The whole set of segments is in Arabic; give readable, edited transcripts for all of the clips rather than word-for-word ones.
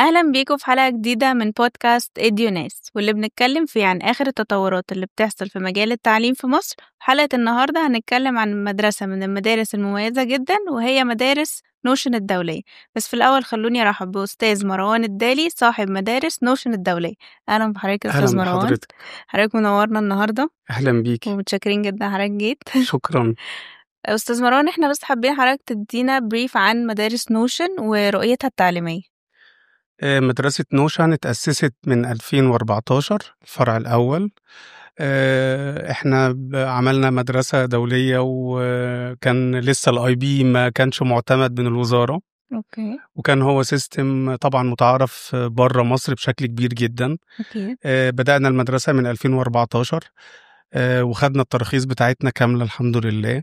أهلا بيكم في حلقة جديدة من بودكاست إديوناس، واللي بنتكلم فيه عن آخر التطورات اللي بتحصل في مجال التعليم في مصر. حلقة النهاردة هنتكلم عن مدرسة من المدارس المميزة جدا، وهي مدارس نوشن الدولية. بس في الأول خلوني أرحب بأستاذ مروان الدالي، صاحب مدارس نوشن الدولية. أهلا بحضرتك يا أستاذ أهلا مروان. بحضرتك. حضرتك منورنا النهاردة أهلا بيكي. ومتشكرين جدا حضرتك جيت. شكرا. أستاذ مروان، احنا بس حابين حضرتك تدينا بريف عن مدارس نوشن ورؤيتها التعليمية. مدرسة نوشن اتأسست من 2014 الفرع الأول. احنا عملنا مدرسة دولية، وكان لسه الاي بي ما كانش معتمد من الوزارة، اوكي. وكان هو سيستم طبعا متعارف بره مصر بشكل كبير جدا. أكيد. بدأنا المدرسة من 2014، وخدنا التراخيص بتاعتنا كاملة الحمد لله.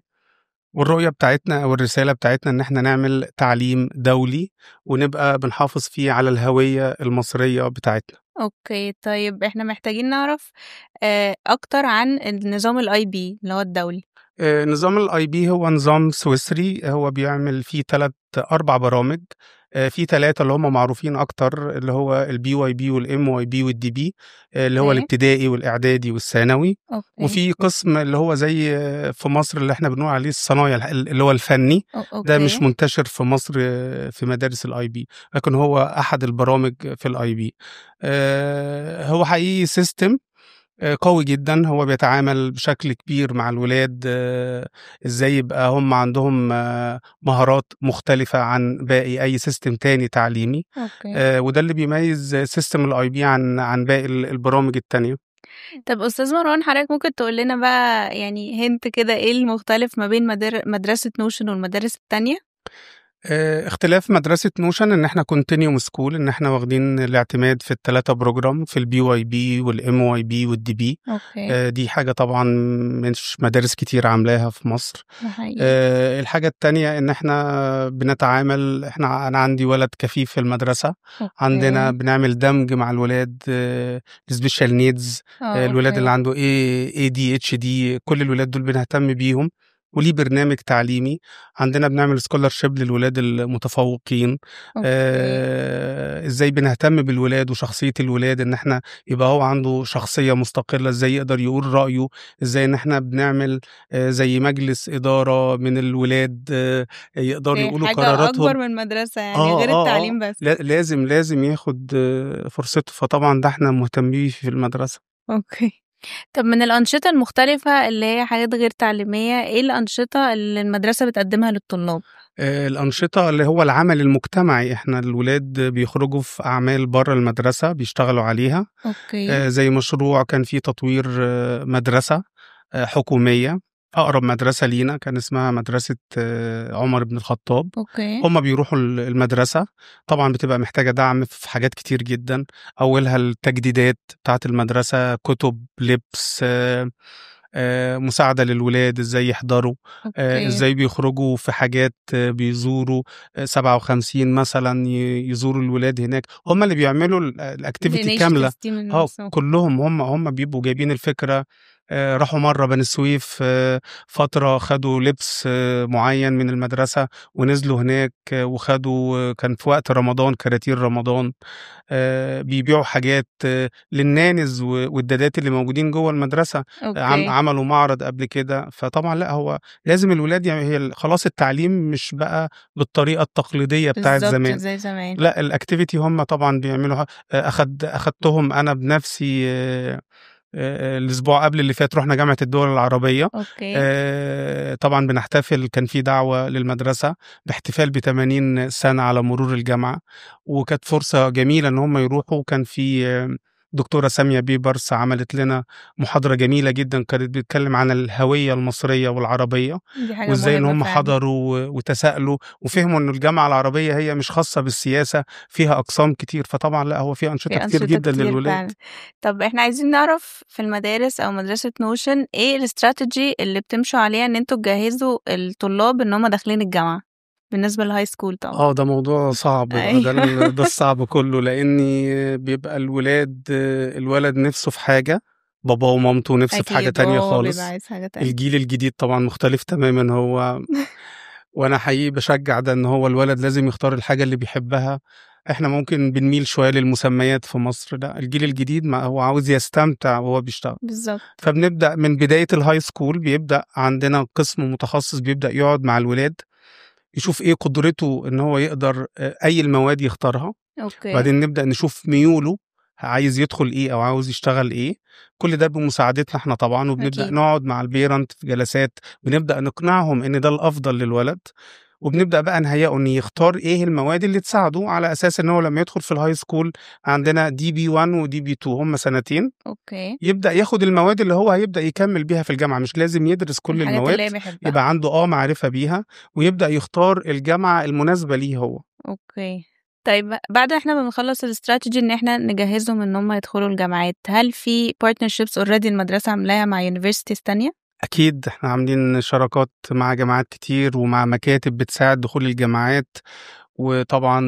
والرؤية بتاعتنا أو الرسالة بتاعتنا إن إحنا نعمل تعليم دولي ونبقى بنحافظ فيه على الهوية المصرية بتاعتنا. اوكي، طيب احنا محتاجين نعرف اكتر عن النظام الاي بي اللي هو الدولي. نظام الاي بي هو نظام سويسري، هو بيعمل فيه 4 برامج. في 3 اللي هم معروفين أكتر، اللي هو البي واي بي والام واي بي والدي بي، اللي هو اوكي. الابتدائي والإعدادي والثانوي. اوكي. وفي قسم اللي هو زي في مصر اللي احنا بنقول عليه الصنايع، اللي هو الفني. ده مش اوكي. منتشر في مصر في مدارس الاي بي، لكن هو احد البرامج في الاي بي. هو حقيقي سيستم قوي جدا، هو بيتعامل بشكل كبير مع الولاد، ازاي يبقى هم عندهم مهارات مختلفة عن باقي اي سيستم تاني تعليمي. اوكي. وده اللي بيميز سيستم الاي بي عن باقي البرامج التانية. طب استاذ مروان، حضرتك ممكن تقول لنا بقى يعني هنت كده ايه المختلف ما بين مدرسة نوشن والمدارس التانية؟ اختلاف مدرسة نوشن ان احنا كونتينيوم سكول، ان احنا واخدين الاعتماد في ال3 بروجرام، في البي واي بي والام واي بي والدي بي. اوكي. دي حاجة طبعا مش مدارس كتير عاملاها في مصر. ده حقيقي. الحاجة التانية ان احنا بنتعامل، انا عندي ولد كفيف في المدرسة. عندنا اوكي. بنعمل دمج مع الولاد السبيشال نيدز، الولاد اللي اوكي. عنده اي دي اتش دي، كل الولاد دول بنهتم بيهم، وليه برنامج تعليمي. عندنا بنعمل سكولرشيب للولاد المتفوقين. اوكي. ازاي بنهتم بالولاد وشخصية الولاد، ان احنا يبقى هو عنده شخصية مستقلة، ازاي يقدر يقول رأيه، ازاي ان احنا بنعمل زي مجلس إدارة من الولاد، يقدروا اوكي، يقولوا حاجة اكبر قراراتهم. من مدرسة يعني غير التعليم بس. لازم ياخد فرصته، فطبعا ده احنا مهتمين في المدرسة. اوكي. طب من الأنشطة المختلفة اللي هي حاجات غير تعليمية، ايه الأنشطة اللي المدرسة بتقدمها للطلاب؟ الأنشطة اللي هو العمل المجتمعي، احنا الولاد بيخرجوا في أعمال بره المدرسة بيشتغلوا عليها. اوكي. زي مشروع كان فيه تطوير مدرسة حكومية. أقرب مدرسة لينا كان اسمها مدرسة عمر بن الخطاب. اوكي. هم بيروحوا المدرسة، طبعا بتبقى محتاجة دعم في حاجات كتير جدا. أولها التجديدات بتاعة المدرسة، كتب، لبس، مساعدة للولاد ازاي يحضروا، اوكي. ازاي بيخرجوا في حاجات، بيزوروا 57 مثلا، يزوروا الولاد هناك. هم اللي بيعملوا الاكتيفيتي كاملة. الانيشيتيفز دي من نفسهم. كلهم هم بيبقوا جايبين الفكرة. راحوا مرة بني سويف فترة، خدوا لبس معين من المدرسة ونزلوا هناك، وخدوا كان في وقت رمضان كراتين رمضان، بيبيعوا حاجات للنانز والدادات اللي موجودين جوه المدرسة. اوكي. عملوا معرض قبل كده. فطبعا لا، هو لازم الولاد يعني، هي خلاص التعليم مش بقى بالطريقة التقليدية بتاعت بالظبط زمان. زي زمان. لا، الاكتيفيتي هم طبعا بيعملوها. اخدتهم انا بنفسي الاسبوع قبل اللي فات، رحنا جامعة الدول العربية. اوكي. طبعا بنحتفل، كان في دعوة للمدرسة باحتفال ب80 سنة على مرور الجامعة، وكانت فرصة جميلة ان هم يروحوا. كان في دكتورة سامية بيبرس عملت لنا محاضرة جميلة جدا، كانت بتتكلم عن الهوية المصرية والعربية، دي حاجة وازاي ان مهمة هم فعلا. حضروا وتساءلوا وفهموا ان الجامعة العربية هي مش خاصة بالسياسة، فيها اقسام كتير. فطبعا لا، هو في انشطة في كتير أنشطة جدا كتير للولاد. فعلا. طب احنا عايزين نعرف في المدارس أو مدرسة نوشن ايه الاستراتيجي اللي بتمشوا عليها ان انتوا تجهزوا الطلاب ان هم داخلين الجامعة بالنسبة للهاي سكول طبعا. ده موضوع صعب بقى، ده ايوه. ده الصعب كله، لاني بيبقى الولد نفسه في حاجة، بابا ومامته نفسه في حاجة أكيد تانية هو بيبقى خالص. عايز حاجة تانية. الجيل الجديد طبعا مختلف تماما هو. وانا حقيقي بشجع ده، ان هو الولد لازم يختار الحاجة اللي بيحبها. إحنا ممكن بنميل شوية للمسميات في مصر، لأ الجيل الجديد ما هو عاوز يستمتع وهو بيشتغل. بالضبط. فبنبدأ من بداية الhigh school بيبدأ عندنا قسم متخصص بيبدأ يقعد مع الولاد، يشوف إيه قدرته إن هو يقدر أي المواد يختارها، أوكي. وبعدين نبدأ نشوف ميوله عايز يدخل إيه أو عاوز يشتغل إيه، كل ده بمساعدتنا إحنا طبعًا، وبنبدأ أكيد. نقعد مع الparent في جلسات، بنبدأ نقنعهم إن ده الأفضل للولد، وبنبدأ بقى نهيّئه إن يختار إيه المواد اللي تساعده، على أساس إن هو لمّا يدخل في الhigh school عندنا DB1 وDB2 هم سنتين، أوكي. يبدأ ياخد المواد اللي هو هيبدأ يكمّل بيها في الجامعة، مش لازم يدرس كل الحاجات اللي المواد، هي بيحبها. يبقى عنده معرفة بيها، ويبدأ يختار الجامعة المناسبة ليه هو. أوكي. طيب بعد إحنا ما بنخلّص الstrategy إن إحنا نجهّزهم إن هم يدخلوا الجامعات، هل في partnerships already المدرسة عاملاها مع universities تانية؟ أكيد إحنا عاملين شراكات مع جامعات كتير ومع مكاتب بتساعد دخول الجامعات، وطبعًا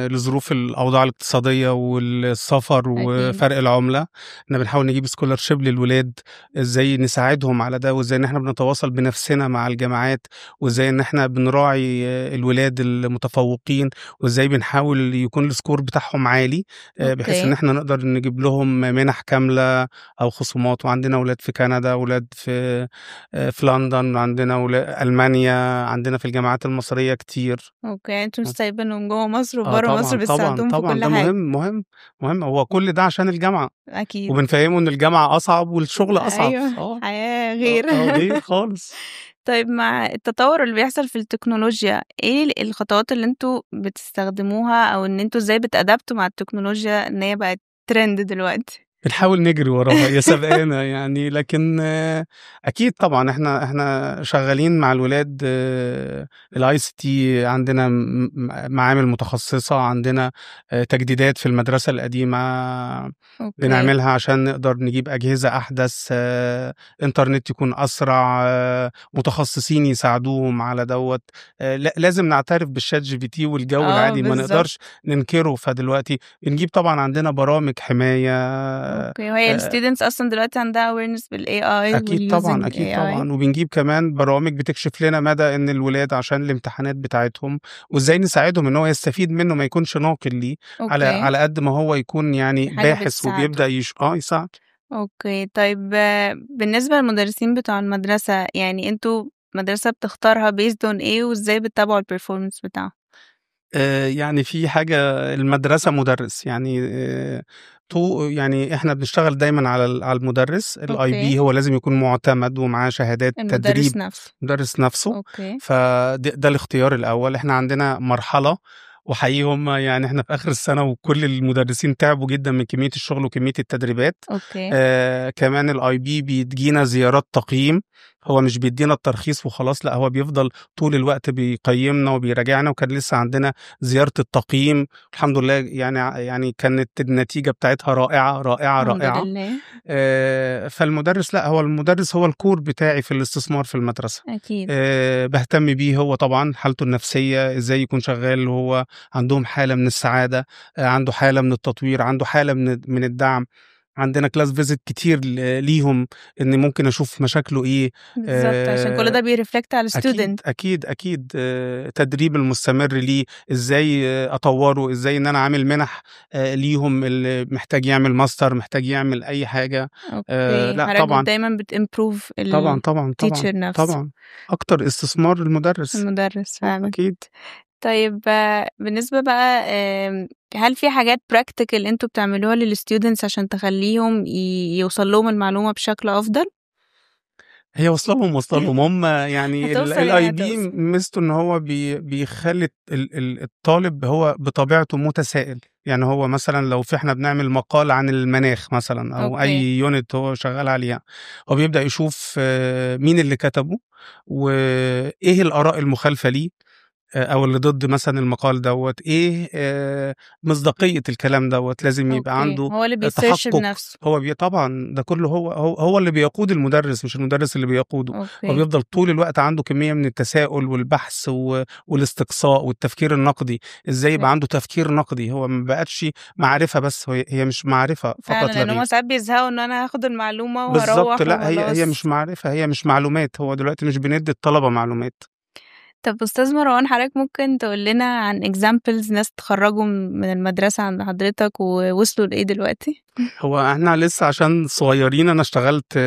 لظروف الأوضاع الاقتصادية والسفر أكيد. وفرق العملة، إحنا بنحاول نجيب scholarship للولاد، إزاي نساعدهم على ده، وإزاي إن إحنا بنتواصل بنفسنا مع الجامعات، وإزاي إن إحنا بنراعي الولاد المتفوقين، وإزاي بنحاول يكون الscore بتاعهم عالي، بحيث إن أوكي. إحنا نقدر نجيب لهم منح كاملة أو خصومات، وعندنا ولاد في كندا، ولاد في لندن، عندنا ألمانيا، عندنا في الجامعات المصرية كتير. أوكي، أنتم مش سايبينهم جوّه مصر آه وبرّه مصر طبعًا، طبعًا، بتساعدوهم في طبعًا، كل ده حاجة. مهم، هو كل ده عشان الجامعة، أكيد. وبنفهّمه إن الجامعة أصعب والشغل أصعب، أيوه، حياة غير. غير خالص. طيب مع التطوّر اللي بيحصل في التكنولوجيا، إيه الخطوات اللي أنتم بتستخدموها أو إن أنتم إزاي بتأدابتوا مع التكنولوجيا إن هي بقت trend دلوقتي؟ بنحاول نجري وراها، هي سابقانا يعني، لكن أكيد طبعًا إحنا شغالين مع الولاد الICT، عندنا معامل متخصصة، عندنا تجديدات في المدرسة القديمة أوكي. بنعملها عشان نقدر نجيب أجهزة أحدث، إنترنت يكون أسرع، متخصصين يساعدوهم على دوّة، لازم نعترف بالChatGPT والجو العادي ما بالضبط. نقدرش ننكره، فدلوقتي بنجيب طبعًا عندنا برامج حماية. أوكي، وهي آآ الstudents أصلًا دلوقتي عندها awareness بالAI أكيد طبعًا، والusing أكيد AI. طبعًا، وبنجيب كمان برامج بتكشف لنا مدى إن الولاد عشان الامتحانات بتاعتهم، وإزاي نساعدهم إن هو يستفيد منه ما يكونش ناقل ليه، أوكي. على قد ما هو يكون يعني حاجة باحث بتساعده. وبيبدأ يساعد. أوكي، طيب بالنسبة للمدرسين بتوع المدرسة، يعني أنتم مدرسة بتختارها based on إيه وإزاي بتتابعوا الperformance بتاعهم؟ يعني في حاجة، المدرسة مُدرِّس، يعني يعني إحنا بنشتغل دايمًا على المُدرِّس، أوكي. الIB هو لازم يكون مُعتمد ومعاه شهادات المدرس تدريب، نفسه. المُدرِّس نَفْسه، أوكي. ده الاختيار الأول. إحنا عندنا مرحلة، وحقيقي يعني إحنا في آخر السَنة وكل المُدرِّسين تعبوا جدًا من كمية الشغل وكمية التدريبات، أوكي. كمان الIB بتجينا زيارات تقييم، هو مش بيدّينا الترخيص وخلاص، لأ هو بيفضل طول الوقت بيقيّمنا وبيراجعنا، وكان لسه عندنا زيارة التقييم، الحمد لله يعني كانت النتيجة بتاعتها رائعة، رائعة، الحمد رائعة. لله. فالمُدرِّس لأ، هو المُدرِّس هو الcore بتاعي في الاستثمار في المدرسة. أكيد. باهتم بيه هو طبعًا، حالته النفسية، إزاي يكون شغّال وهو عندهم حالة من السعادة، عنده حالة من التطوير، عنده حالة من الدعم. عندنا class visit كتير ليهم، إن ممكن أشوف مشاكله إيه. بالضبط، عشان كل آآ ده بيreflect على أكيد، الstudent. أكيد، أكيد، التدريب المستمر ليه، إزاي أطوّره، إزاي إن أنا عامل مِنَح ليهم، اللي محتاج يعمل ماستر، محتاج يعمل أي حاجة. أوكي، لأ حضرتك طبعًا، دايمًا بتimprove طبعًا، طبعًا، طبعًا، الteacher نفسه. طبعًا، أكتر استثمار المُدرِّس. المدرس فعلًا. أكيد. طيب بالنسبة بقى هل في حاجات practical أنتم بتعملوها للstudents عشان تخلّيهم يوصل لهم المعلومة بشكل أفضل؟ هي واصلة لهم، واصلة لهم، هم يعني هتوصل يعني الIB هتوصل. ميزته إن هو بيخلّي الطالب هو بطبيعته متسائل، يعني هو مثلًا لو إحنا بنعمل مقال عن المناخ مثلًا أو أوكي. أي unit هو شغّال عليها، هو بيبدأ يشوف مين اللي كتبه، وإيه الآراء المخالفة ليه، أو اللي ضد مثلًا المقال دوّة، إيه مصداقية الكلام دوّة، لازم يبقى أوكي، عنده هو اللي بيsearch تحقُّق، بنفسه. هو طبعًا ده كُلّه هو اللي بيقود المُدرِّس، مش المُدرِّس اللي بيقوده، هو أوكي. بيفضل طول الوقت عنده كمية من التساؤل والبحث والاستقصاء والتفكير النقدي، إزاي يبقى عنده تفكير نقدي، هو ما بقتش معرفة بس، هي مش معرفة فعلًا، فقط لا لإن هُم غير. ساعات بيزهقوا إن أنا هاخد المعلومة بالضبط، وهاروّح لأ هي وخلاص. مش معرفة، هي مش معلومات، هو دلوقتي مش بندّي الطلبة معلومات. طب أستاذ مروان، حضرتك ممكن تقول لنا عن examples ناس اتخرجوا من المدرسة عند حضرتك ووصلوا لإيه دلوقتي؟ هو احنا لسه عشان صغيرين، انا اشتغلت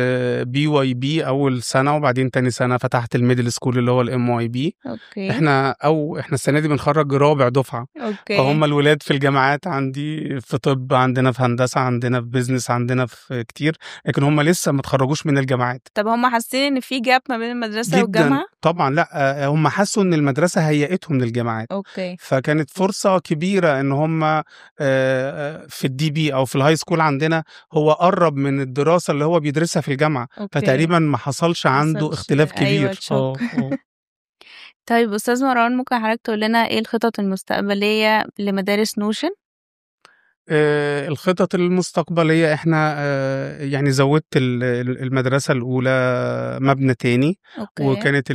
BYB اول سنه، وبعدين تاني سنه فتحت الميدل سكول اللي هو الMYB. اوكي. احنا السنه دي بنخرج رابع دفعه. اوكي. فهم الولاد في الجامعات، عندي في طب، عندنا في هندسه، عندنا في بيزنس، عندنا في كتير، لكن هم لسه ما اتخرجوش من الجامعات. طب هم حاسين ان في جاب ما بين المدرسة جدا والجامعة؟ طبعا. لا، هم حسوا ان المدرسه هيئتهم للجامعات. اوكي. فكانت فرصه كبيره ان هم في الDB او في الهاي سكول عندنا هو قرب من الدراسه اللي هو بيدرسها في الجامعه. اوكي. فتقريبا ما حصلش عنده حصلش اختلاف ايوه كبير. تشوك. طيب أستاذ مروان، ممكن حضرتك تقول لنا ايه الخطط المستقبلية لمدارس نوشن؟ الخطط المستقبلية، احنا يعني زودت المدرسة الأولى مبنى تاني. اوكي. وكانت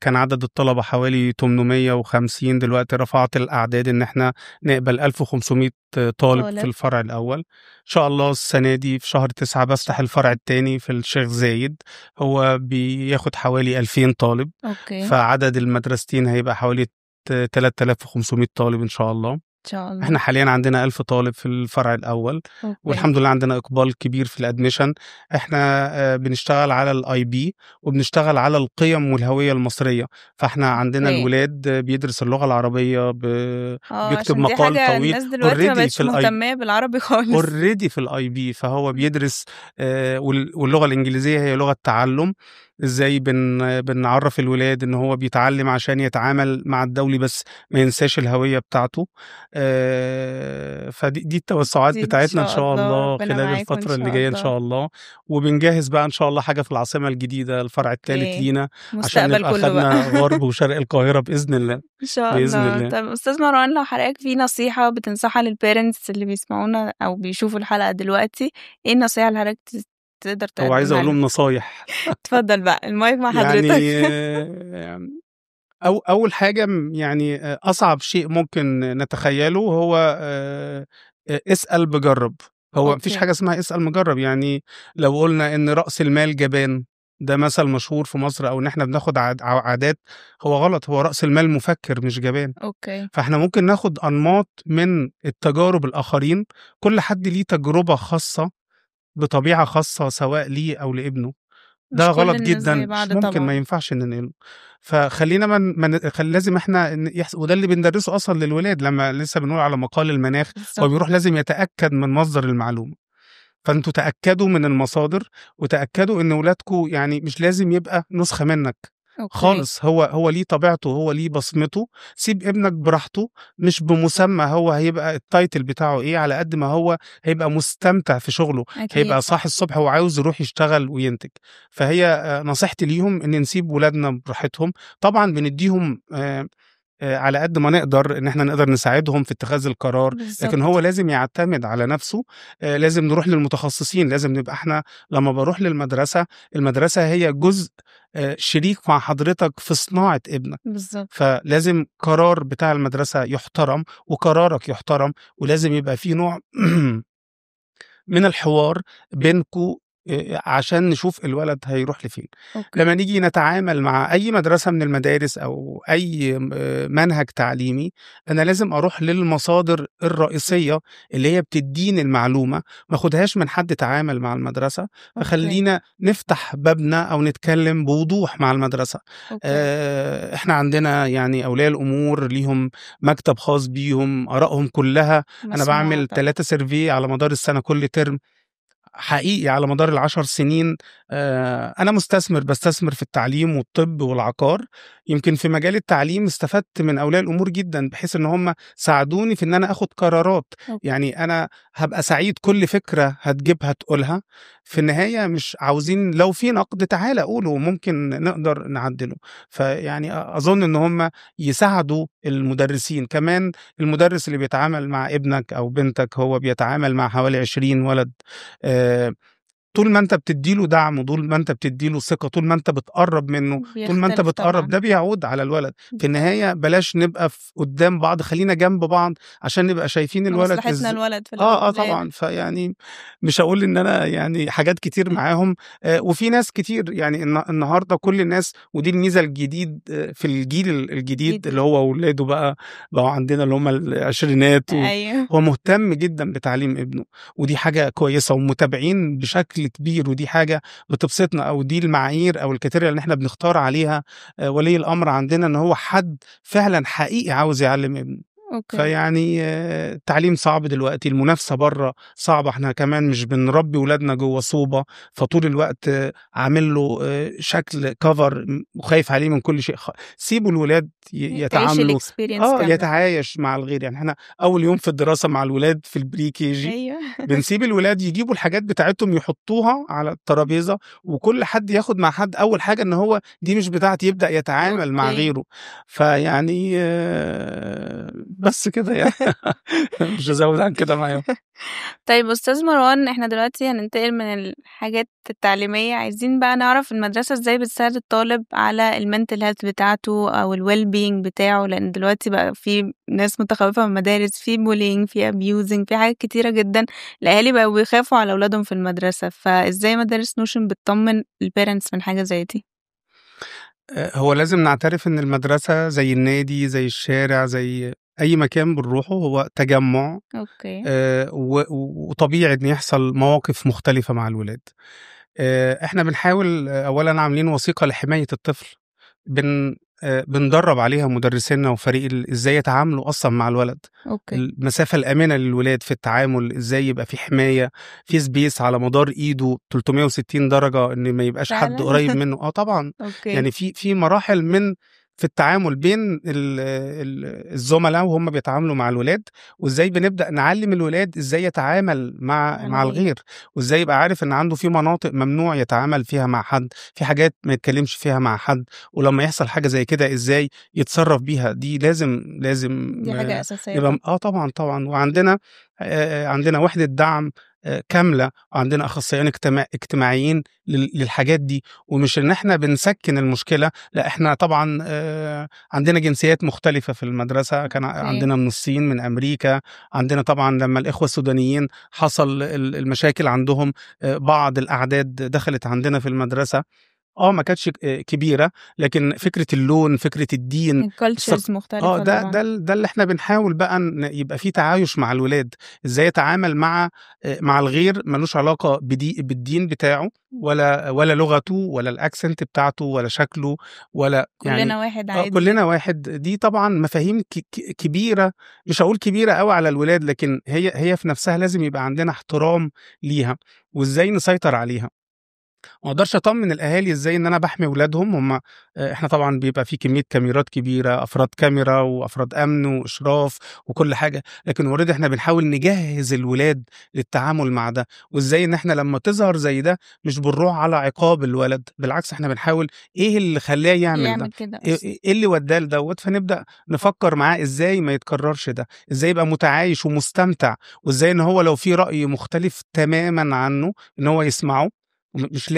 كان عدد الطلبة حوالي 850. دلوقتي رفعت الأعداد إن احنا نقبل 1500 طالب في الفرع الأول. إن شاء الله السنة دي في شهر 9 بفتح الفرع التاني في الشيخ زايد. هو بياخد حوالي 2000 طالب. اوكي. فعدد المدرستين هيبقى حوالي 3500 طالب إن شاء الله. ان شاء الله. احنا حاليا عندنا 1000 طالب في الفرع الأول. اوكي. والحمد لله عندنا إقبال كبير في الأدميشن. احنا بنشتغل على الIB وبنشتغل على القيم والهوية المصرية. فاحنا عندنا اوكي. الولاد بيدرس اللغة العربية، بيكتب عشان دي مقال حاجة طويل الناس دلوقتي ما already بقتش في الIB. مهتمية بالعربي خالص. اوريدي في الIB. فهو بيدرس واللغة الإنجليزية هي لغة تعلم. ازاي بنعرف الولاد ان هو بيتعلم عشان يتعامل مع الدولي، بس ما ينساش الهوية بتاعته. فدي التوسعات دي ان بتاعتنا ان شاء شاء الله، الله ربنا خلال معاكم ان الفترة اللي شاء جاية ان الله. شاء الله. وبنجهز بقى ان شاء الله حاجة في العاصمة الجديدة، الفرع الثالث اوكي. لينا، عشان مستقبل نبقى كله بقى. خدنا غرب وشرق القاهرة بإذن الله. ان شاء بإذن الله. الله. طب أستاذ مروان، لو حضرتك في نصيحة بتنصحها للبيرنتس اللي بيسمعونا أو بيشوفوا الحلقة دلوقتي، ايه النصيحة اللي حضرتك تقدر هو عايز تقدمها اقول لهم لهم؟ نصايح. اتفضل بقى، المايك مع يعني حضرتك. أول حاجة يعني أصعب شيء ممكن نتخيله هو اسأل بجرب. هو مفيش اوكي. حاجة اسمها اسأل مجرب. يعني لو قلنا إن رأس المال جبان، ده مثل مشهور في مصر، أو إن إحنا بناخد عادات، هو غلط. هو رأس المال مفكر مش جبان. اوكي. فإحنا ممكن ناخد أنماط من التجارب الآخرين. كل حد ليه تجربة خاصة بطبيعة خاصة، سواء ليه أو لابنه. مش ده كل غلط الناس جدًا، زي مش بعض ممكن، ما طبعا. ينفعش ننقله. فخلّينا لازم إحنا وده اللي بندرسه أصلًا للولاد لمّا لسه بنقول على مقال المناخ. هو بالظبط. بيروح لازم يتأكد من مصدر المعلومة. فأنتم تأكدوا من المصادر، وتأكدوا إن ولادكم يعني مش لازم يبقى نسخة منّك اوكي. خالص. هو ليه طبيعته، هو ليه بصمته. سيب ابنك براحته، مش بمسمى هو هيبقى الtitle بتاعه إيه، على قد ما هو هيبقى مستمتع في شغله. أكيد. هيبقى صاحي الصبح وعاوز يروح يشتغل وينتج. فهي نصيحتي ليهم إن نسيب ولادنا براحتهم. طبعًا بندّيهم على قد ما نقدر إن إحنا نقدر نساعدهم في اتخاذ القرار. بالظبط. لكن هو لازم يعتمد على نفسه. لازم نروح للمتخصصين. لازم نبقى إحنا لمّا باروح للمدرسة، المدرسة هي جزء شريك مع حضرتك في صناعة ابنك. بالظبط. فلازم قرار بتاع المدرسة يُحترم، وقرارك يُحترم، ولازم يبقى في نوع من الحوار بينكم عشان نشوف الولد هيروح لفين. اوكي. لمّا نيجي نتعامل مع أي مدرسة من المدارس أو أي منهج تعليمي، أنا لازم أروح للمصادر الرئيسية اللي هي بتدّيني المعلومة، ما آخُدهاش من حد تعامل مع المدرسة. اوكي. فخلّينا نفتح بابنا أو نتكلم بوضوح مع المدرسة. اوكي. إحنا عندنا يعني أولياء الأمور ليهم مكتب خاص بيهم، آرائهم كلّها. أنا مسموعة باعمل طبعا. 3 survey على مدار السنة كل ترم. حقيقي على مدار ال10 سنين أنا باستثمر في التعليم والطب والعقار. يمكن في مجال التعليم استفدت من أولياء الأمور جدًا، بحيث إن هم ساعدوني في إن أنا آخُد قرارات. اوكي. يعني أنا هابقى سعيد كل فكرة هتجيبها تقولها. في النهاية مش عاوزين، لو في نقد تعالَ قوله، ممكن نقدر نعدّله. فيعني أظن إن هم يساعدوا المدرسين. كمان المدرس اللي بيتعامل مع ابنك أو بنتك هو بيتعامل مع حوالي 20 ولد. طول ما أنت بتدّي له دعم، وطول ما أنت بتدّي له ثقة، طول ما أنت بتقرّب منه، طول ما أنت بيختلف بتقرّب طبعًا. ده بيعود على الولد. في بالضبط. النهاية بلاش نبقى قدّام بعض، خلّينا جنب بعض عشان نبقى شايفين الولد مصلحتنا الولد في الأول آه، وفي الآخر. طبعًا. فيعني مش هاقول إن أنا يعني حاجات كتير معاهم، وفي ناس كتير يعني النهارده كل الناس، ودي الميزة الجديد في الجيل الجديد اللي جديد. هو ولاده بقوا عندنا اللي هم العشرينات، أيوه. هو مهتم جدًا بتعليم ابنه، ودي حاجة كويسة ومتابعين بشكل كبير، ودي حاجة بتبسطنا، أو دي المعايير أو الكريتيريا اللي إحنا بنختار عليها ولي الأمر عندنا إن هو حد فعلًا حقيقي عاوز يعلّم ابنه. أوكي. فيعني التعليم صعب دلوقتي، المنافسة برّه صعبة، إحنا كمان مش بنربي ولادنا جوّه صوبة، فطول الوقت عامل له شكل cover وخايف عليه من كل شيء. سيبوا الولاد تعيش يتعاملوا، الexperience كاملة. يتعايش مع الغير. يعني إحنا أول يوم في الدراسة مع الولاد في الPre-KG أيوه. بنسيب الولاد يجيبوا الحاجات بتاعتهم يحطوها على الترابيزة، وكل حد ياخد مع حد أول حاجة إن هو دي مش بتاعتي، يبدأ يتعامل مع أوكي. غيره. فيعني بس كده يعني مش هازوّد عن كده معاهم. طيب أستاذ مروان، إحنا دلوقتي هننتقل من الحاجات التعليمية، عايزين بقى نعرف المدرسة إزاي بتساعد الطالب على الmental health بتاعته أو الwell being بتاعه، لإن دلوقتي بقى في ناس متخوّفة من المدارس، في bullying، في abusing، في حاجات كتيرة جدًا، الأهالي بقوا بيخافوا على ولادهم في المدرسة، فإزاي مدارس notion بتطمن الparents من حاجة زي دي؟ هو لازم نعترف إن المدرسة زي النادي، زي الشارع، زي أي مكان بنروحه، هو تجمُّع، أوكي. وطبيعي إن يحصل مواقف مختلفة مع الولاد. إحنا بنحاول أولًا عاملين وثيقة لحماية الطفل، بن بندرّب عليها مدرسينا وفريق إزاي يتعاملوا أصلًا مع الولد، أوكي. المسافة الآمنة للولاد في التعامل، إزاي يبقى في حماية، في space على مدار إيده 360 درجة، إن ما يبقاش حد فعلًا؟ قريب منه. طبعًا. أوكي. يعني في مراحل في التعامل بين الزملا وهُم بيتعاملوا مع الولاد، وإزاي بنبدأ نعلّم الولاد إزاي يتعامل مع مع الغير. الغير، وإزاي يبقى عارف إن عنده في مناطق ممنوع يتعامل فيها مع حد، في حاجات ما يتكلمش فيها مع حد، ولمّا يحصل حاجة زي كده إزاي يتصرّف بيها. دي لازم دي حاجة أساسية نبقى طبعًا. طبعًا، طبعًا. عندنا وحدة دعم كاملة، وعندنا أخصائيين اجتماعيين للحاجات دي، ومش إن إحنا بنسكّن المشكلة، لأ إحنا طبعًا عندنا جنسيات مختلفة في المدرسة، كان أوكي. عندنا من الصين، من أمريكا، عندنا طبعًا لمّا الإخوة السودانيين حصل المشاكل عندهم، بعض الأعداد دخلت عندنا في المدرسة. ما كانتش كبيرة، لكن فكرة اللون، فكرة الدين، الcultures مختلفة طبعًا. ده اللي إحنا بنحاول بقى يبقى في تعايش مع الولاد، إزاي يتعامل مع الغير ما لوش علاقة بالدين بتاعه، ولا لغته، ولا الaccent بتاعته، ولا شكله، ولا يعني كلنا واحد عادي كلنا جدًا. واحد. دي طبعًا مفاهيم كبيرة، مش هاقول كبيرة أوي على الولاد، لكن هي في نفسها لازم يبقى عندنا احترام ليها، وإزاي نسيطر عليها. ما اقدرش اطمن الاهالي ازاي ان انا باحمي ولادهم هم. احنا طبعا بيبقى في كميه كاميرات كبيره، افراد كاميرا وافراد امن واشراف وكل حاجه، لكن اوريدي احنا بنحاول نجهز الولاد للتعامل مع ده، وازاي ان احنا لما تظهر زي ده مش بنروح على عقاب الولد، بالعكس احنا بنحاول ايه اللي خلاه يعمل ده، يعمل كده ايه أصلًا. إيه اللي وداه لدوت، فنبدا نفكر معاه ازاي ما يتكررش ده، ازاي يبقى متعايش ومستمتع، وازاي ان هو لو في راي مختلف تماما عنه ان هو يسمعه، مش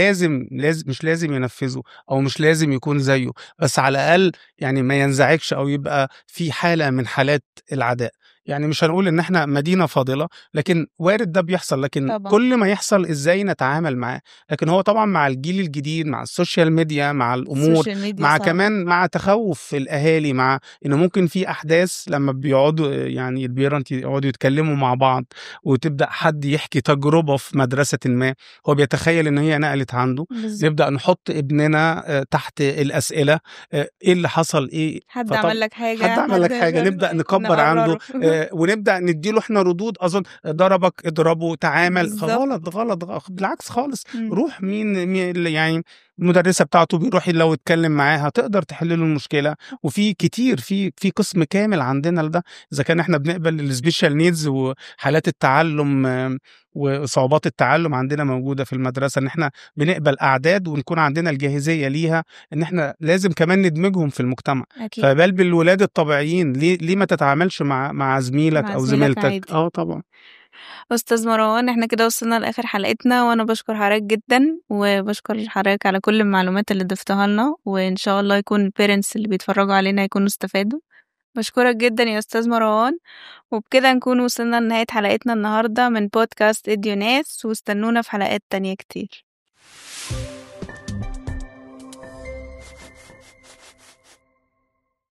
مش لازم ينفّذه، أو مش لازم يكون زيه، بس على الأقل يعني ما ينزعجش أو يبقى في حالة من حالات العداء. يعني مش هنقول إن إحنا مدينة فاضلة، لكن وارد ده بيحصل، لكن طبعًا. كل ما يحصل إزاي نتعامل معاه. لكن هو طبعًا مع الجيل الجديد، مع السوشيال ميديا، مع الأمور، السوشيال ميديا مع صعبة. كمان مع تخوّف الأهالي، مع إن ممكن في أحداث لمّا بيقعدوا يعني الparent يقعدوا يتكلموا مع بعض، وتبدأ حد يحكي تجربة في مدرسةٍ ما، هو بيتخيل إن هي نقلت عنده، بالضبط. نبدأ نحط ابننا تحت الأسئلة، إيه اللي حصل إيه، حد عمل لك حد حاجة، عمل حد لك مش حاجة، عارف نبدأ إيه، نكبّر عنده، نقرّره. ونبدأ ندّي له إحنا ردود أظن ضربك اضربه، تعامل، بالضبط. غلط، غلط، بالعكس خالص. إمم. روح اللي يعني المدرسة بتاعته بيروح لو اتكلم معاها تقدر تحل له المشكلة، وفي كتير في قسم كامل عندنا لده، إذا كان إحنا بنقبل الspecial needs وحالات التعلُّم وصعوبات التعلُّم عندنا موجودة في المدرسة، إن إحنا بنقبل أعداد ونكون عندنا الجاهزية ليها، إن إحنا لازم كمان ندمجهم في المجتمع. أكيد. فبال بالولاد الطبيعيين، ليه ما تتعاملش مع زميلك مع أو زميلك زميلتك؟ عادي. طبعًا. أستاذ مروان، إحنا كده وصلنا لآخر حلقتنا، وأنا باشكر حضرتك جدًا، وباشكر حضرتك على كل المعلومات اللي ضفتها لنا، وإن شاء الله يكون الparents اللي بيتفرجوا علينا يكونوا استفادوا. باشكرك جدًا يا أستاذ مروان، وبكده نكون وصلنا لنهاية حلقتنا النهارده من بودكاست إديو ناس، واستنونا في حلقات تانية كتير.